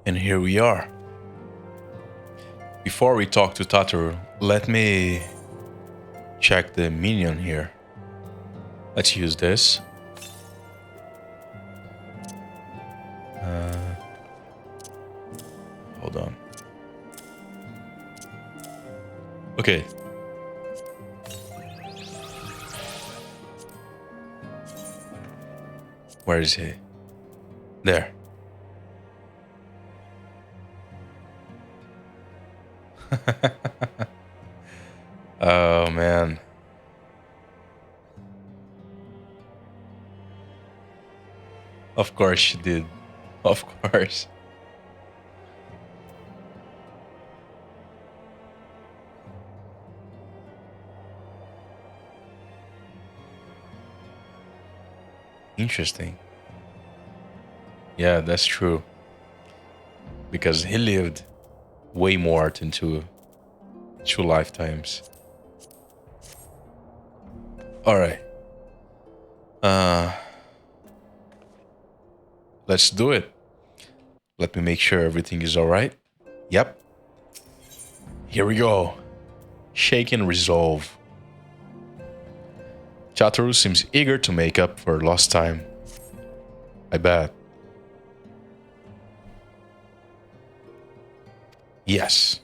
And here we are. Before we talk to Tataru, let me check the minion here. Let's use this. Hold on. Okay. Where is he? There. Oh, man. Of course she did. Of course. Interesting. Yeah, that's true. Because he lived way more than two lifetimes. All right. Let's do it. Let me make sure everything is all right. Yep. Here we go. Shake and resolve. Chataru seems eager to make up for lost time. I bet. Yes.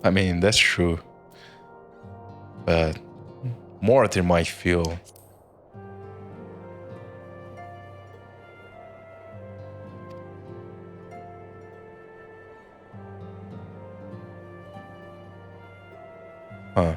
I mean, that's true. But Morty might feel. Huh.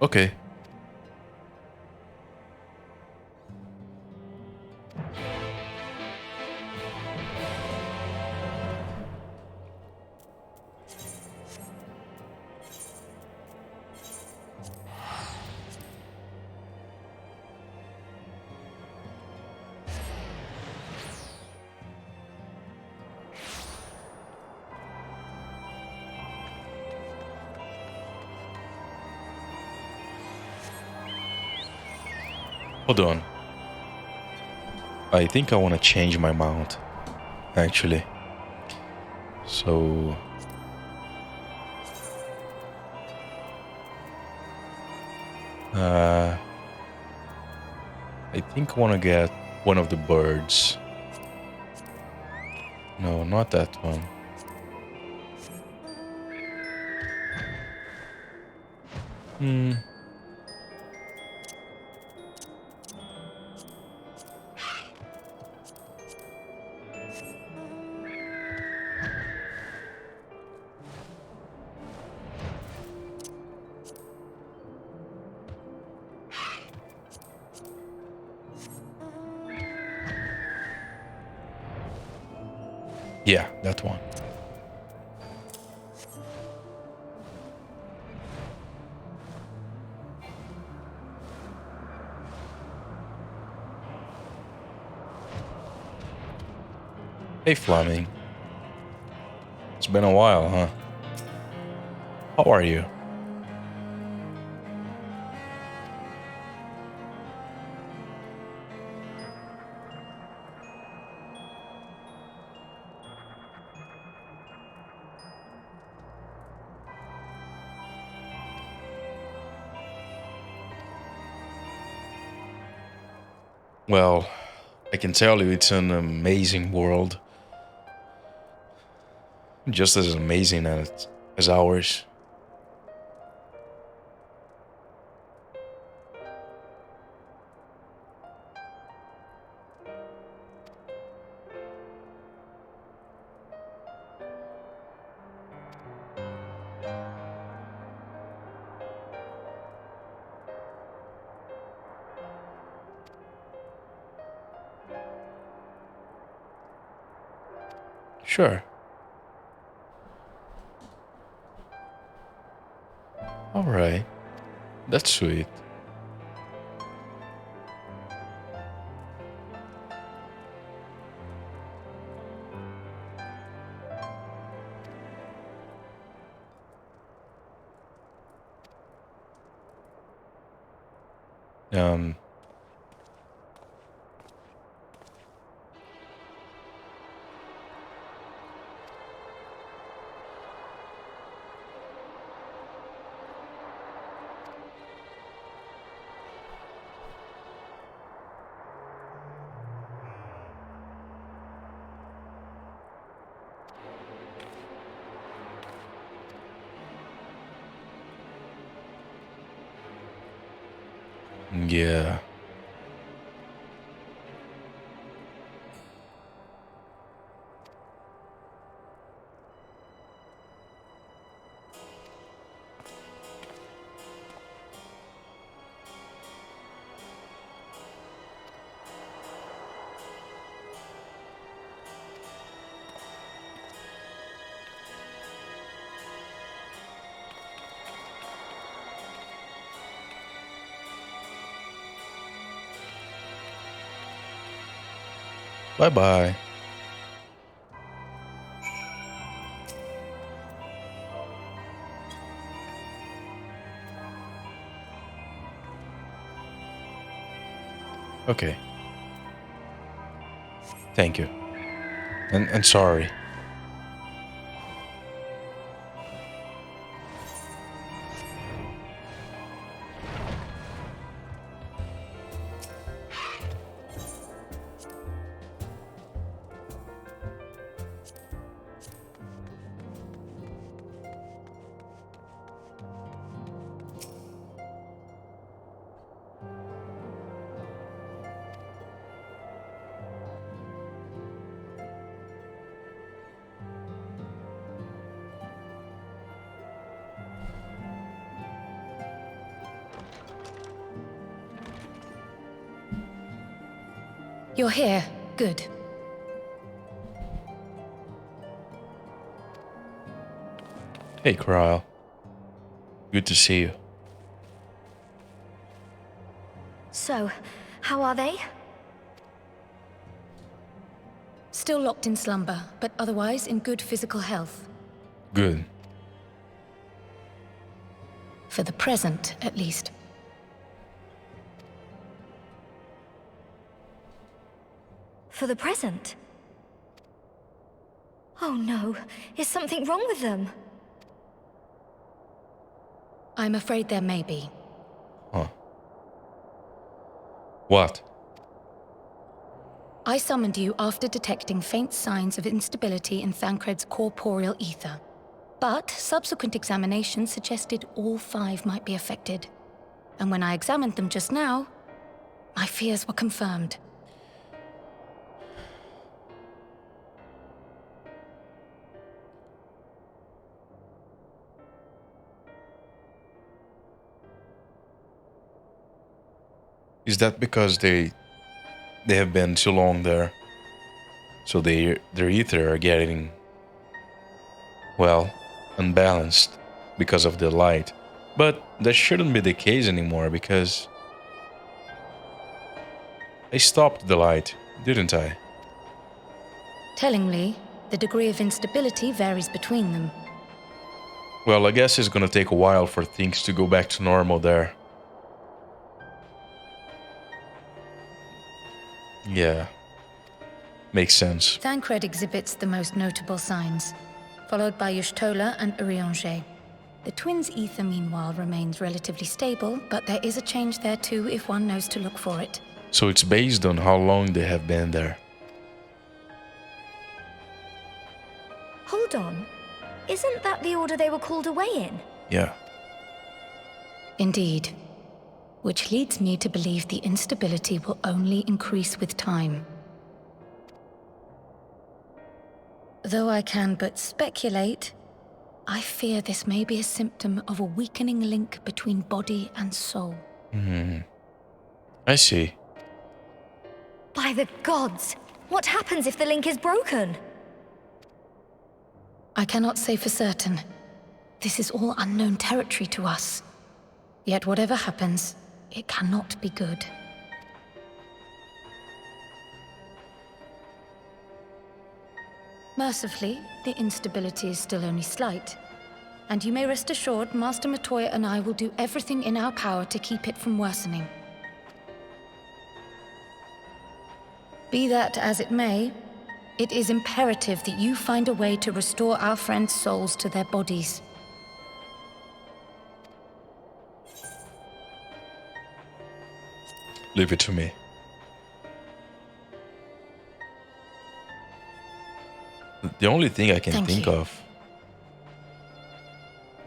Okay. Hold on. I think I want to change my mount, actually. So... I think I want to get one of the birds. No, not that one. Yeah, that one. Hey, Fleming. It's been a while, huh? How are you? Well, I can tell you it's an amazing world. Just as amazing as ours. Sure. Alright. That's sweet. Um, yeah. Bye-bye. Okay. Thank you. And sorry. You're here. Good. Hey, Krile. Good to see you. So, how are they? Still locked in slumber, but otherwise in good physical health. Good. For the present, at least. For the present? Oh no, is something wrong with them? I'm afraid there may be. Huh. What? I summoned you after detecting faint signs of instability in Thancred's corporeal ether. But subsequent examination suggested all 5 might be affected. And when I examined them just now, my fears were confirmed. Is that because they have been too long there? So their ether are getting, well, unbalanced because of the light. But that shouldn't be the case anymore because I stopped the light, didn't I? Tellingly, the degree of instability varies between them. Well, I guess it's gonna take a while for things to go back to normal there. Yeah. Makes sense. Thancred exhibits the most notable signs, followed by Y'shtola and Urianger. The twins' ether, meanwhile, remains relatively stable, but there is a change there too if one knows to look for it. So it's based on how long they have been there. Hold on. Isn't that the order they were called away in? Yeah. Indeed. Which leads me to believe the instability will only increase with time. Though I can but speculate, I fear this may be a symptom of a weakening link between body and soul. I see. By the gods! What happens if the link is broken? I cannot say for certain. This is all unknown territory to us. Yet whatever happens, it cannot be good. Mercifully, the instability is still only slight. And you may rest assured, Master Matoya and I will do everything in our power to keep it from worsening. Be that as it may, it is imperative that you find a way to restore our friends' souls to their bodies. Leave it to me. The only thing I can think of...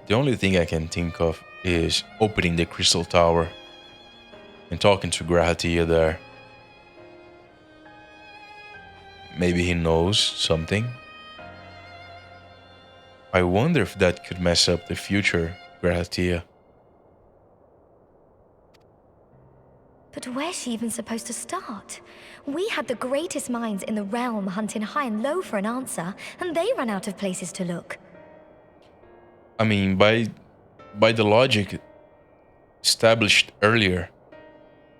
The only thing I can think of is opening the Crystal Tower and talking to Grahatia there. Maybe he knows something. I wonder if that could mess up the future, Grahatia. But where's she even supposed to start? We had the greatest minds in the realm hunting high and low for an answer, and they ran out of places to look. I mean, by the logic established earlier,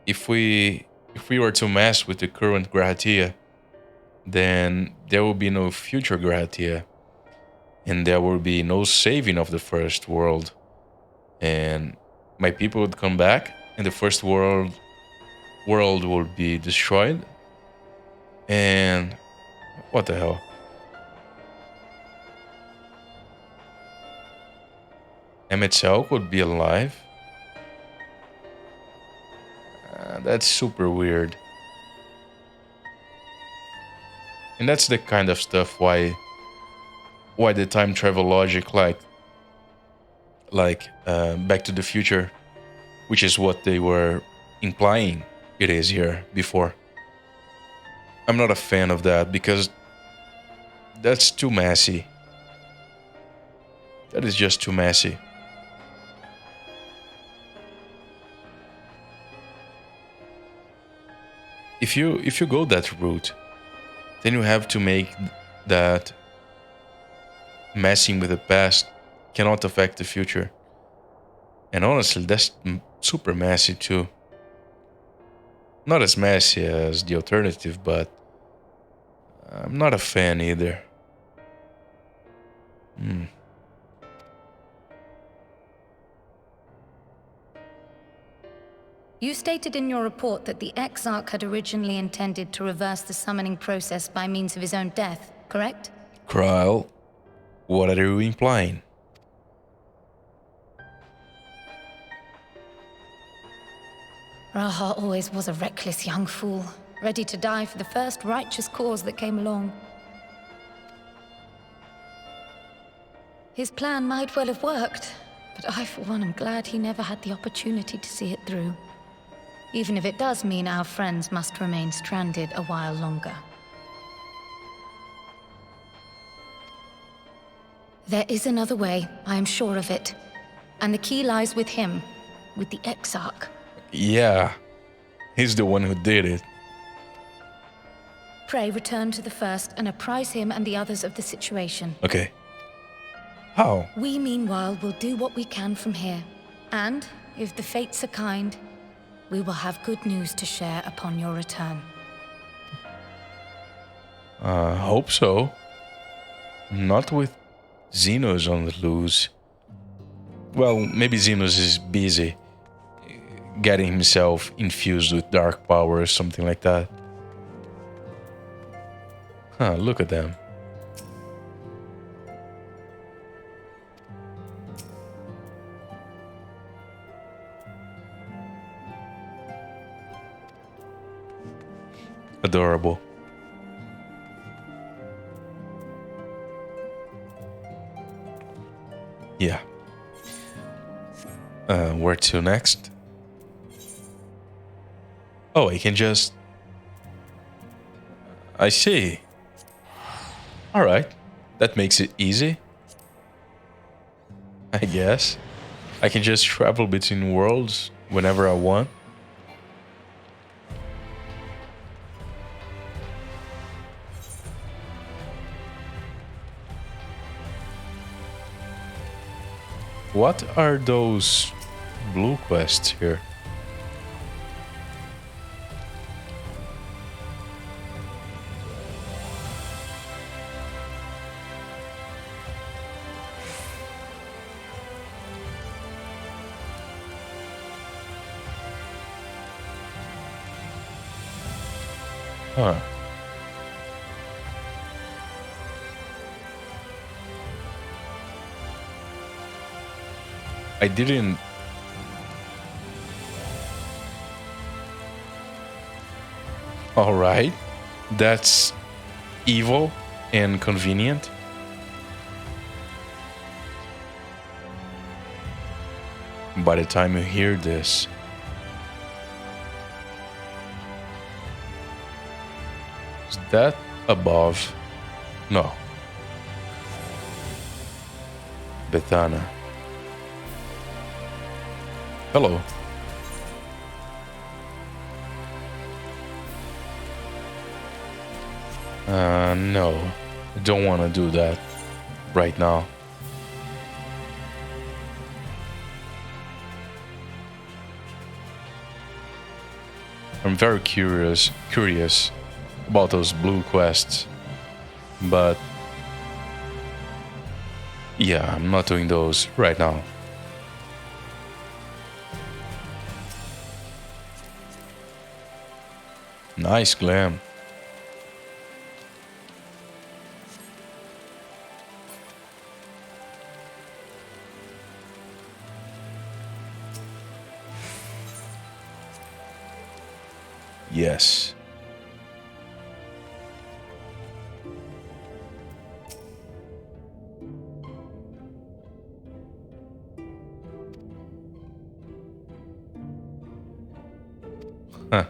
if we were to mess with the current Grahatia, then there will be no future Grahatia, and there will be no saving of the first world, and my people would come back, and the first world would be destroyed, and what the hell? Emetzel could be alive? That's super weird. And that's the kind of stuff why the time travel logic like Back to the Future, which is what they were implying it is here before. I'm not a fan of that because that's too messy. That is just too messy. If you go that route, then you have to make that messing with the past cannot affect the future. And honestly, that's super messy too. Not as messy as the alternative, but I'm not a fan either. You stated in your report that the Exarch had originally intended to reverse the summoning process by means of his own death, correct? Krile, what are you implying? Raha always was a reckless young fool, ready to die for the first righteous cause that came along. His plan might well have worked, but I, for one, am glad he never had the opportunity to see it through. Even if it does mean our friends must remain stranded a while longer. There is another way, I am sure of it. And the key lies with him, with the Exarch. Yeah, he's the one who did it. Pray return to the First and apprise him and the others of the situation. Okay. How? We, meanwhile, will do what we can from here. And, if the fates are kind, we will have good news to share upon your return. Hope so. Not with Xenos on the loose. Well, maybe Xenos is busy getting himself infused with dark power or something like that. Huh, look at them. Adorable. Yeah. Where to next? Oh, I can just... I see. Alright. That makes it easy. I guess. I can just travel between worlds whenever I want. What are those blue quests here? Huh. I didn't... Alright. That's evil and convenient. By the time you hear this... Is that above? No. Bethana. Hello. No. I don't want to do that right now. I'm very curious about those blue quests, but yeah, I'm not doing those right now. Nice glam. Yes. Huh.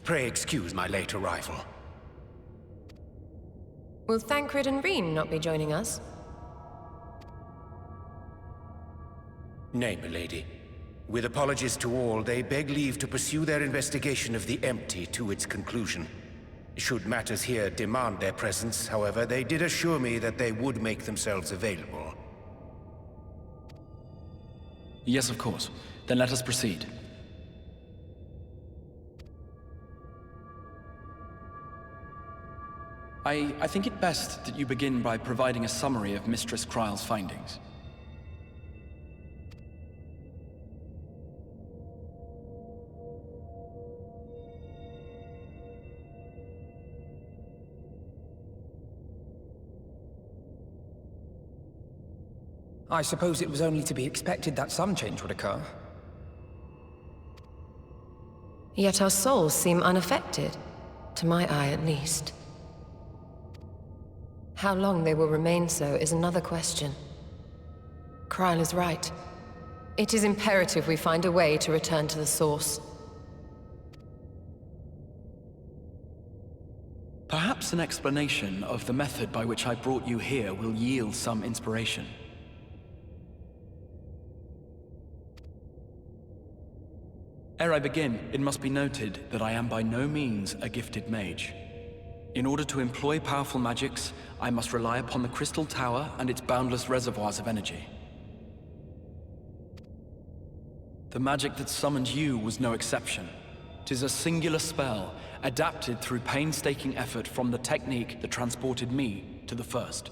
Pray excuse my late arrival. Will Thancred and Reen not be joining us? Nay, milady. With apologies to all, they beg leave to pursue their investigation of the empty to its conclusion. Should matters here demand their presence, however, they did assure me that they would make themselves available. Yes, of course. Then let us proceed. I think it best that you begin by providing a summary of Mistress Kryle's findings. I suppose it was only to be expected that some change would occur. Yet our souls seem unaffected, to my eye at least. How long they will remain so is another question. Kryle is right. It is imperative we find a way to return to the source. Perhaps an explanation of the method by which I brought you here will yield some inspiration. Ere I begin, it must be noted that I am by no means a gifted mage. In order to employ powerful magics, I must rely upon the Crystal Tower and its boundless reservoirs of energy. The magic that summoned you was no exception. 'Tis a singular spell, adapted through painstaking effort from the technique that transported me to the first.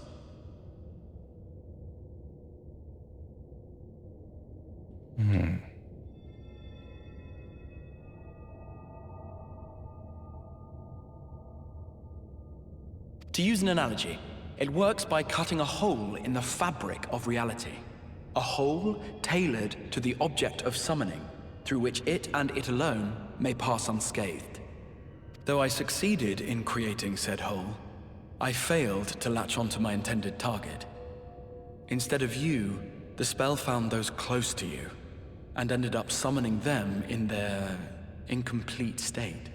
To use an analogy, it works by cutting a hole in the fabric of reality. A hole tailored to the object of summoning, through which it and it alone may pass unscathed. Though I succeeded in creating said hole, I failed to latch onto my intended target. Instead of you, the spell found those close to you, and ended up summoning them in their incomplete state.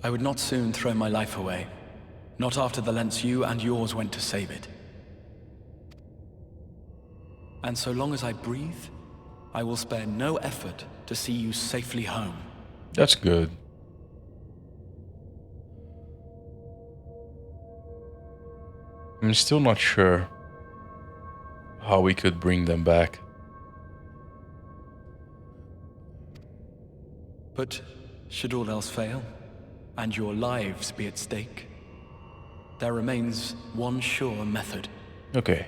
I would not soon throw my life away, not after the lengths you and yours went to save it. And so long as I breathe, I will spare no effort to see you safely home. That's good. I'm still not sure how we could bring them back. But should all else fail, and your lives be at stake, there remains one sure method. Okay.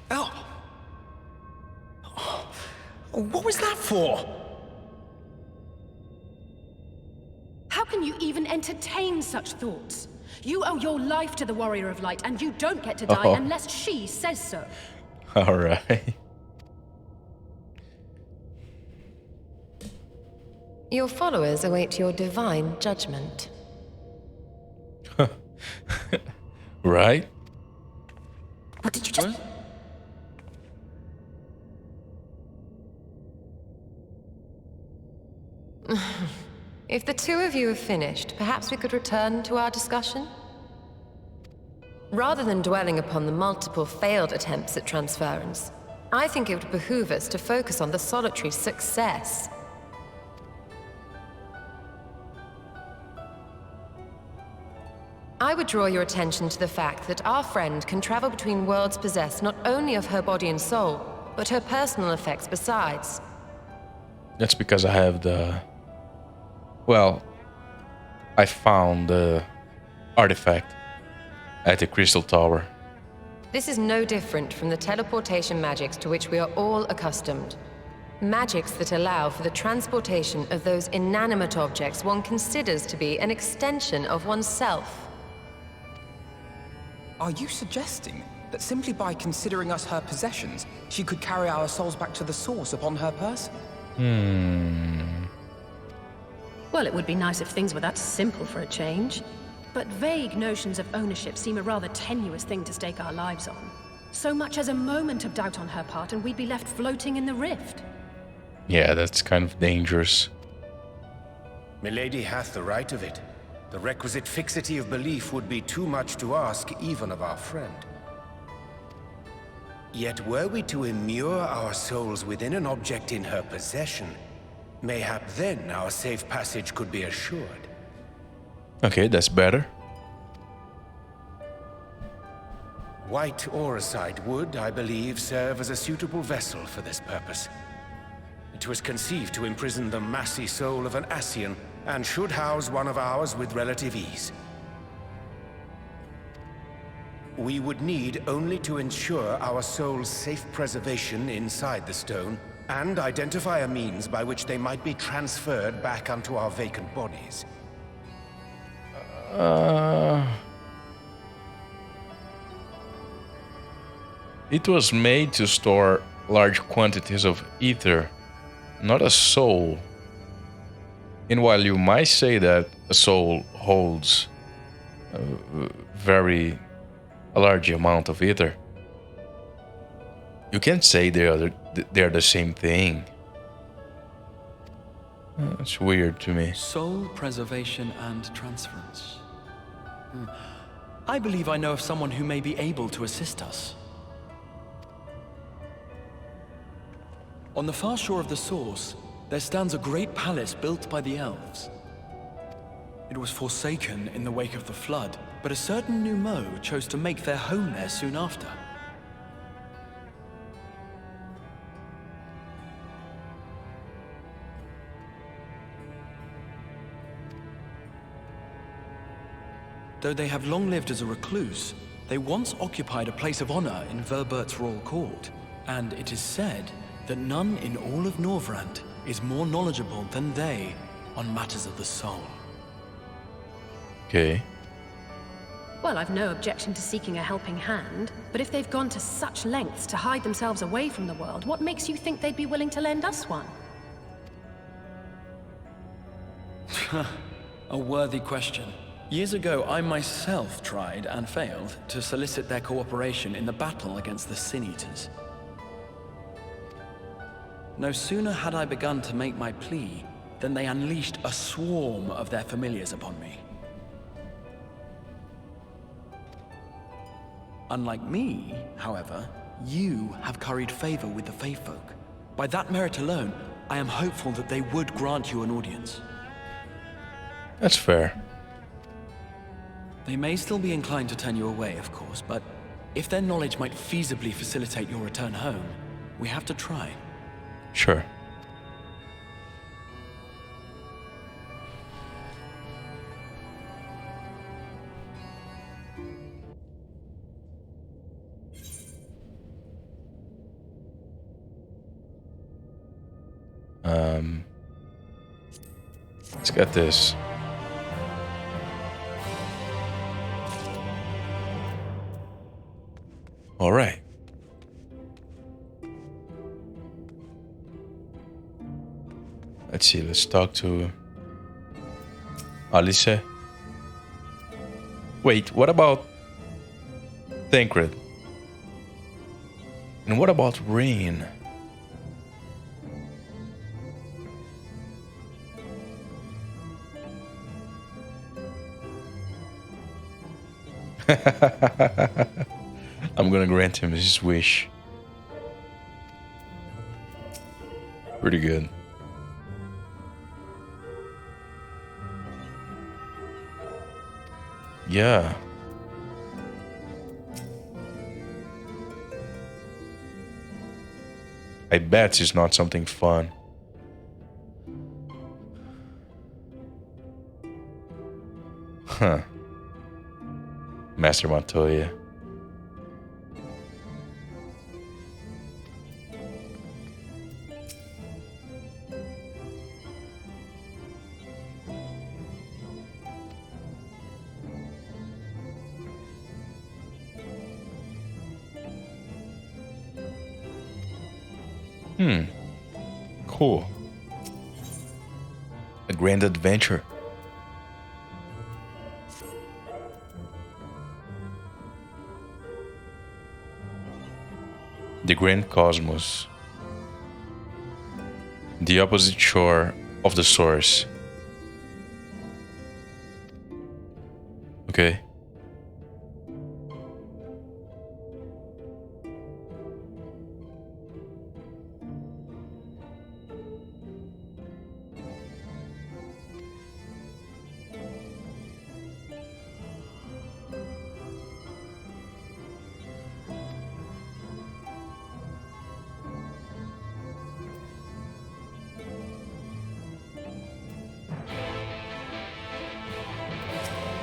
Oh! What was that for? How can you even entertain such thoughts? You owe your life to the Warrior of Light, and you don't get to die unless she says so. All right. Your followers await your divine judgment. Right? What did you just... If the two of you have finished, perhaps we could return to our discussion? Rather than dwelling upon the multiple failed attempts at transference, I think it would behoove us to focus on the solitary success. I would draw your attention to the fact that our friend can travel between worlds possessed not only of her body and soul, but her personal effects besides. That's because I have the... Well, I found the artifact at the Crystal Tower. This is no different from the teleportation magics to which we are all accustomed. Magics that allow for the transportation of those inanimate objects one considers to be an extension of oneself. Are you suggesting that simply by considering us her possessions, she could carry our souls back to the source upon her person? Well, it would be nice if things were that simple for a change. But vague notions of ownership seem a rather tenuous thing to stake our lives on. So much as a moment of doubt on her part and we'd be left floating in the rift. Yeah, that's kind of dangerous. Milady hath the right of it. The requisite fixity of belief would be too much to ask even of our friend. Yet were we to immure our souls within an object in her possession, mayhap then our safe passage could be assured. Okay, that's better. White Auracite would, I believe, serve as a suitable vessel for this purpose. It was conceived to imprison the massy soul of an Ascian, and should house one of ours with relative ease. We would need only to ensure our soul's safe preservation inside the stone, and identify a means by which they might be transferred back unto our vacant bodies. It was made to store large quantities of ether, not a soul. And while you might say that a soul holds a large amount of ether, you can't say they're the same thing. It's weird to me. Soul preservation and transference. I believe I know of someone who may be able to assist us. On the far shore of the source, there stands a great palace built by the elves. It was forsaken in the wake of the flood, but a certain Numo chose to make their home there soon after. Though they have long lived as a recluse, they once occupied a place of honor in Verbert's royal court, and it is said that none in all of Norvrand is more knowledgeable than they on matters of the soul. Okay. Well, I've no objection to seeking a helping hand, but if they've gone to such lengths to hide themselves away from the world, what makes you think they'd be willing to lend us one? A worthy question. Years ago, I myself tried, and failed, to solicit their cooperation in the battle against the Sin Eaters. No sooner had I begun to make my plea, than they unleashed a swarm of their familiars upon me. Unlike me, however, you have curried favor with the Fae folk. By that merit alone, I am hopeful that they would grant you an audience. That's fair. They may still be inclined to turn you away, of course, but if their knowledge might feasibly facilitate your return home, we have to try. Sure. Let's get this. All right. Let's see, let's talk to Alice. Wait, what about Tancred? And what about Rain? I'm gonna grant him his wish. Pretty good. Yeah. I bet it's not something fun. Huh. Master Montoya. Cool. A grand adventure. The Grand Cosmos. The opposite shore of the source. Okay.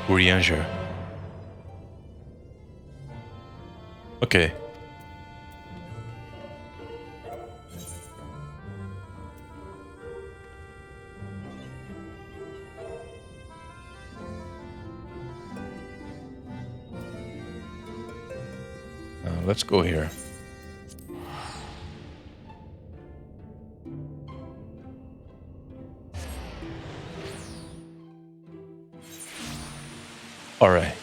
Urianger. Okay. Let's go here. All right.